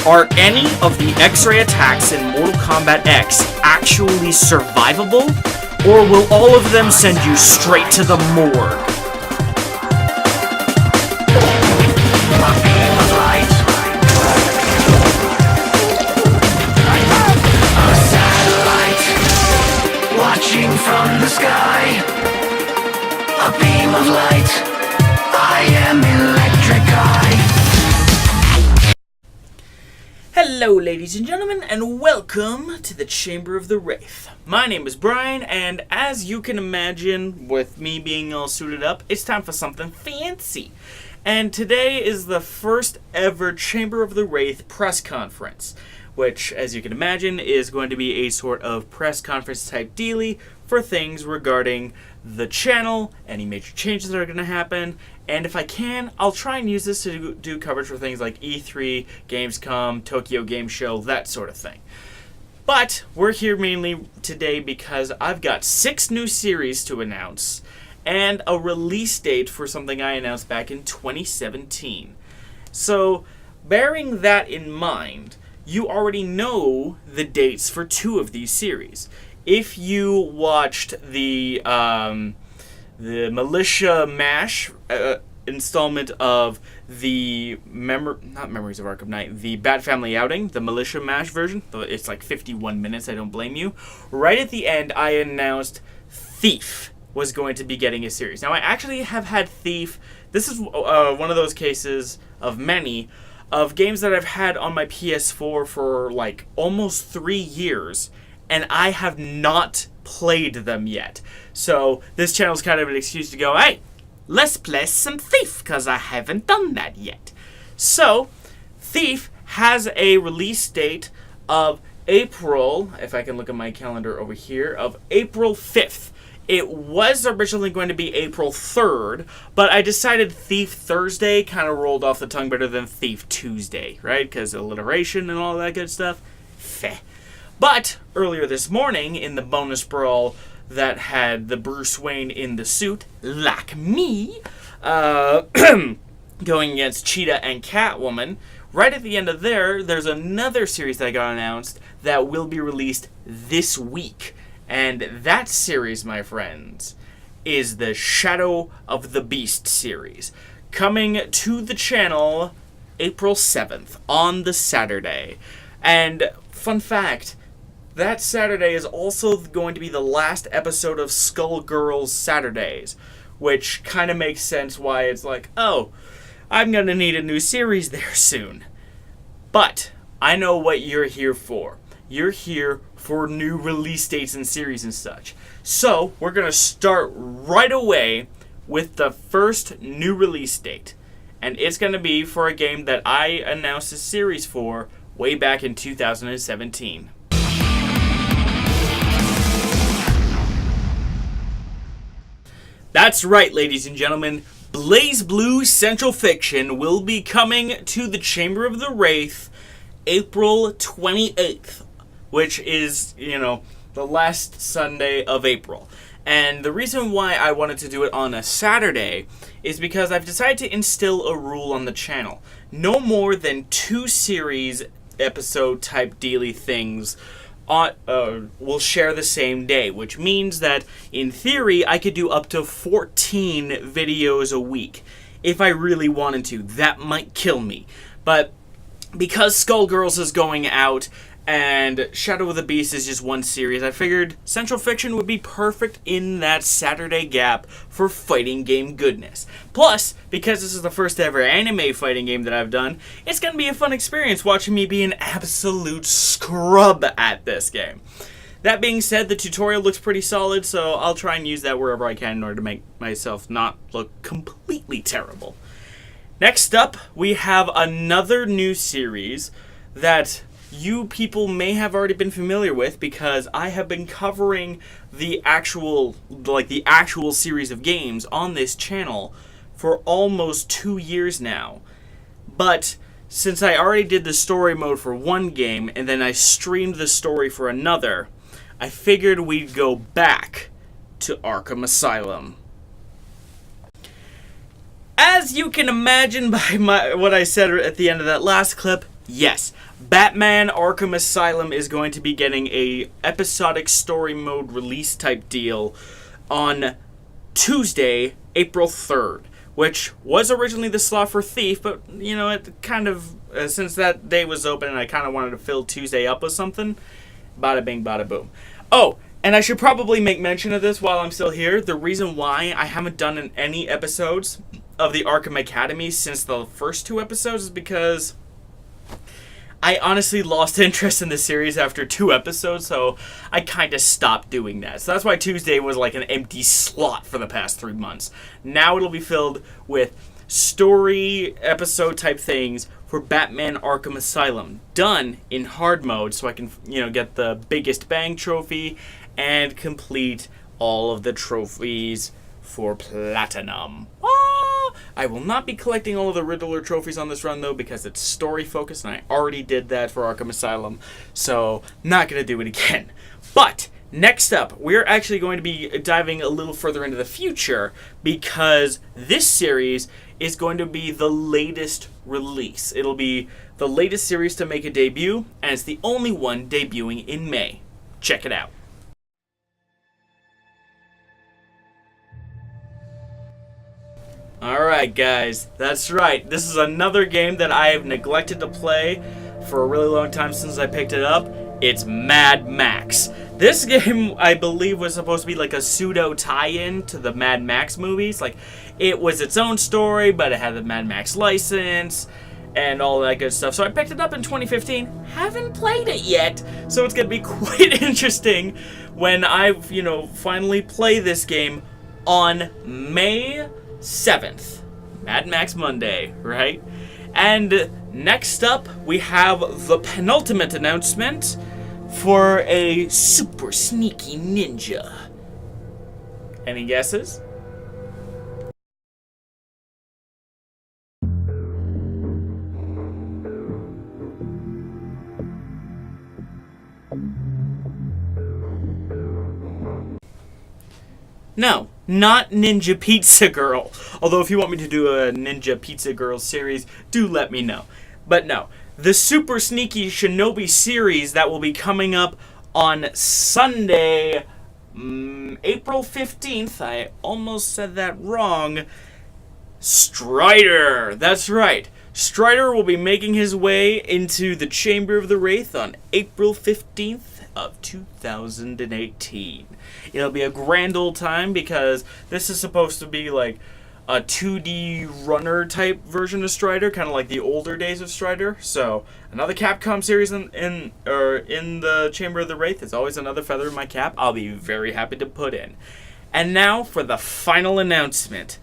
Are any of the X-ray attacks in Mortal Kombat X actually survivable? Or will all of them send you straight to the morgue? Watching from the sky, a beam of light. I am Electric Eye. Hello, ladies and gentlemen, and welcome to the Chamber of the Wraith. My name is Brian, and as you can imagine, with me being all suited up, it's time for something fancy. And today is the first ever Chamber of the Wraith press conference, which, as you can imagine, is going to be a sort of press conference type dealy for things regarding the channel, any major changes that are going to happen, and if I can, I'll try and use this to do coverage for things like E3, Gamescom, Tokyo Game Show, that sort of thing. But we're here mainly today because I've got 6 new series to announce and a release date for something I announced back in 2017. So, bearing that in mind, you already know the dates for 2 of these series. If you watched the Militia MASH installment of the not Memories of Arkham Knight, the Bat Family Outing, the Militia MASH version, it's like 51 minutes, I don't blame you. Right at the end, I announced Thief was going to be getting a series. Now, I actually have had Thief. This is one of those cases of many of games that I've had on my PS4 for like almost 3 years, and I have not played them yet. So this channel is kind of an excuse to go, hey, let's play some Thief, because I haven't done that yet. So, Thief has a release date of April, if I can look at my calendar over here, of April 5th. It was originally going to be April 3rd, but I decided Thief Thursday kind of rolled off the tongue better than Thief Tuesday, right? Because alliteration and all that good stuff. Feh. But earlier this morning, in the bonus brawl that had the Bruce Wayne in the suit, like me, going against Cheetah and Catwoman, right at the end of there's another series that got announced that will be released this week. And that series, my friends, is the Shadow of the Beast series, coming to the channel April 7th, on the Saturday. And, fun fact, that Saturday is also going to be the last episode of Skullgirls Saturdays, which kind of makes sense why it's like, oh, I'm going to need a new series there soon. But I know what you're here for. You're here for new release dates and series and such. So, we're going to start right away with the first new release date. And it's going to be for a game that I announced a series for way back in 2017. That's right, ladies and gentlemen. BlazBlue Central Fiction will be coming to the Chamber of the Wraith April 28th. Which is, the last Sunday of April. And the reason why I wanted to do it on a Saturday is because I've decided to instill a rule on the channel. No more than 2 series episode type dealy things will share the same day, which means that, in theory, I could do up to 14 videos a week. If I really wanted to. That might kill me. But because Skullgirls is going out, and Shadow of the Beast is just one series, I figured Central Fiction would be perfect in that Saturday gap for fighting game goodness. Plus, because this is the first ever anime fighting game that I've done, it's going to be a fun experience watching me be an absolute scrub at this game. That being said, the tutorial looks pretty solid, so I'll try and use that wherever I can in order to make myself not look completely terrible. Next up, we have another new series that you people may have already been familiar with, because I have been covering the actual series of games on this channel for almost 2 years now. But since I already did the story mode for one game, and then I streamed the story for another, I figured we'd go back to Arkham Asylum. As you can imagine by what I said at the end of that last clip, yes, Batman Arkham Asylum is going to be getting a episodic story mode release type deal on Tuesday, April 3rd, which was originally the slot for Thief, but, you know, it kind of, since that day was open and I kind of wanted to fill Tuesday up with something, bada bing, bada boom. Oh, and I should probably make mention of this while I'm still here. The reason why I haven't done any episodes of the Arkham Academy since the first 2 episodes is because I honestly lost interest in the series after 2 episodes, so I kind of stopped doing that. So that's why Tuesday was like an empty slot for the past 3 months. Now it'll be filled with story episode type things for Batman Arkham Asylum, done in hard mode, so I can, you know, get the biggest bang trophy and complete all of the trophies for platinum. I will not be collecting all of the Riddler trophies on this run, though, because it's story focused, and I already did that for Arkham Asylum, so not going to do it again. But next up, we're actually going to be diving a little further into the future, because this series is going to be the latest release. It'll be the latest series to make a debut, and it's the only one debuting in May. Check it out. Alright guys, that's right. This is another game that I have neglected to play for a really long time since I picked it up. It's Mad Max. This game, I believe, was supposed to be like a pseudo tie-in to the Mad Max movies. Like, it was its own story, but it had the Mad Max license and all that good stuff. So I picked it up in 2015. Haven't played it yet, so it's going to be quite interesting when I, finally play this game on May 7th. Mad Max Monday, right? And next up, we have the penultimate announcement for a super sneaky ninja. Any guesses? No, not Ninja Pizza Girl. Although if you want me to do a Ninja Pizza Girl series, do let me know. But no, the Super Sneaky Shinobi series that will be coming up on Sunday, April 15th. I almost said that wrong. Strider. That's right. Strider will be making his way into the Chamber of the Wraith on April 15th of 2018. It'll be a grand old time because this is supposed to be like a 2D runner type version of Strider, kind of like the older days of Strider. So another Capcom series in the Chamber of the Wraith is always another feather in my cap. I'll be very happy to put in. And now for the final announcement.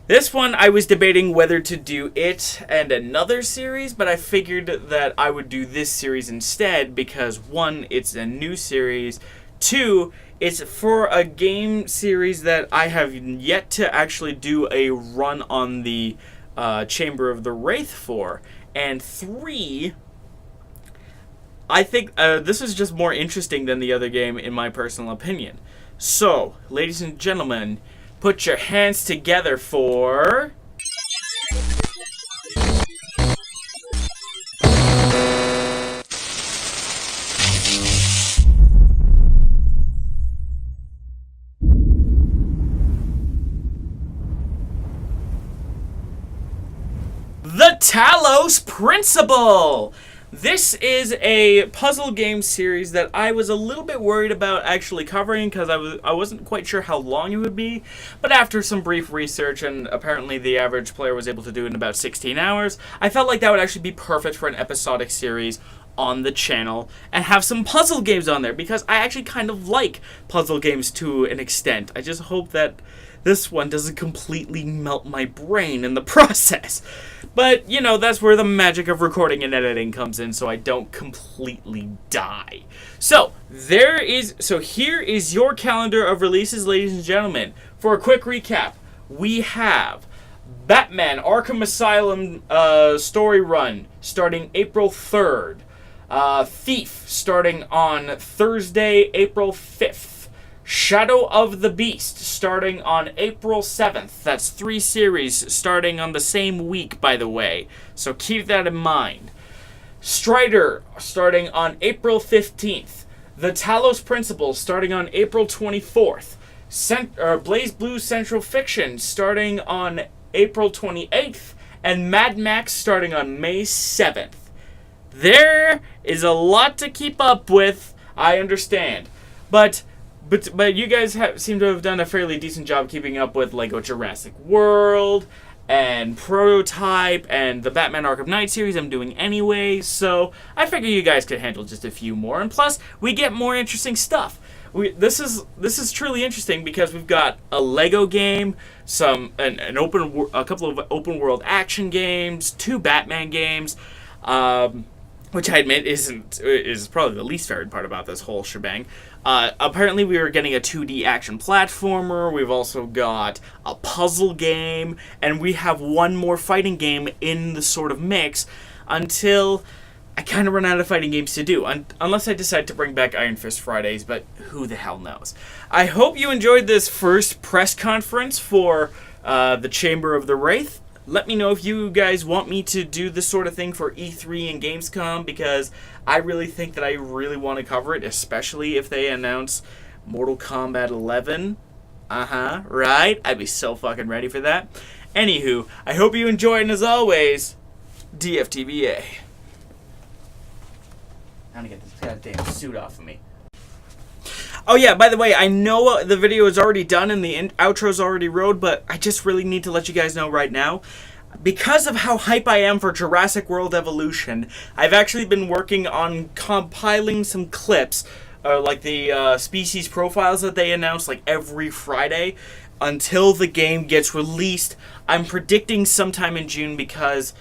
This one, I was debating whether to do it and another series, but I figured that I would do this series instead because, 1, it's a new series, 2, it's for a game series that I have yet to actually do a run on the Chamber of the Wraith for, and 3, I think this is just more interesting than the other game in my personal opinion. So, ladies and gentlemen, put your hands together for The Talos Principle! This is a puzzle game series that I was a little bit worried about actually covering because I wasn't quite sure how long it would be, but after some brief research, and apparently the average player was able to do it in about 16 hours, I felt like that would actually be perfect for an episodic series on the channel and have some puzzle games on there because I actually kind of like puzzle games to an extent. I just hope that this one doesn't completely melt my brain in the process. But, that's where the magic of recording and editing comes in so I don't completely die. So, here is your calendar of releases, ladies and gentlemen. For a quick recap, we have Batman Arkham Asylum story run starting April 3rd. Thief starting on Thursday, April 5th. Shadow of the Beast starting on April 7th. That's 3 series starting on the same week, by the way. So keep that in mind. Strider starting on April 15th. The Talos Principle starting on April 24th. Blaze Blue Central Fiction starting on April 28th. And Mad Max starting on May 7th. There is a lot to keep up with, I understand. But you guys seem to have done a fairly decent job keeping up with Lego Jurassic World and Prototype and the Batman Arkham Knight series I'm doing anyway, so I figure you guys could handle just a few more, and plus we get more interesting stuff. This is truly interesting because we've got a Lego game, a couple of open world action games, 2 Batman games, which I admit is probably the least favorite part about this whole shebang. Apparently we are getting a 2D action platformer, we've also got a puzzle game, and we have one more fighting game in the sort of mix until I kind of run out of fighting games to do, unless I decide to bring back Iron Fist Fridays, but who the hell knows. I hope you enjoyed this first press conference for the Chamber of the Wraith. Let me know if you guys want me to do this sort of thing for E3 and Gamescom, because I really think that I really want to cover it, especially if they announce Mortal Kombat 11. Right? I'd be so fucking ready for that. Anywho, I hope you enjoyed, and as always, DFTBA. I'm gonna get this goddamn suit off of me. Oh yeah, by the way, I know the video is already done and the outro's already rolled, but I just really need to let you guys know right now. Because of how hype I am for Jurassic World Evolution, I've actually been working on compiling some clips, like the species profiles that they announce like every Friday, until the game gets released. I'm predicting sometime in June because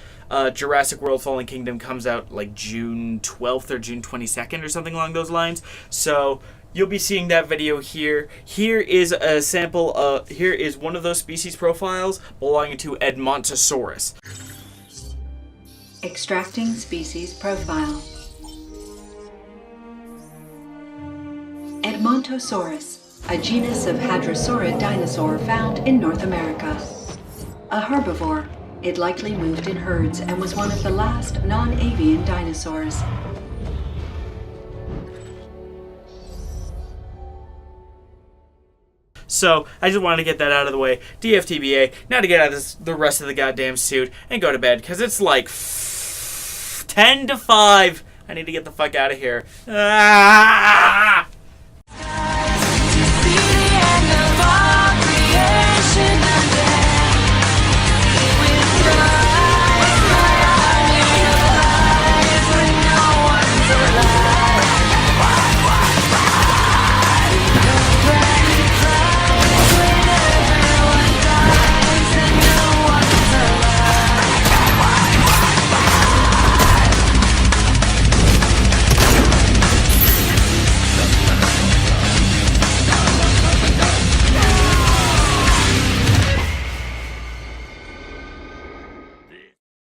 Jurassic World Fallen Kingdom comes out like June 12th or June 22nd or something along those lines. So you'll be seeing that video here. Here is a sample. Here is one of those species profiles belonging to Edmontosaurus. Extracting species profile. Edmontosaurus, a genus of hadrosaurid dinosaur found in North America. A herbivore, it likely moved in herds and was one of the last non-avian dinosaurs. So, I just wanted to get that out of the way. DFTBA, now to get out of the rest of the goddamn suit and go to bed, because it's like 10 to 5. I need to get the fuck out of here. Ah!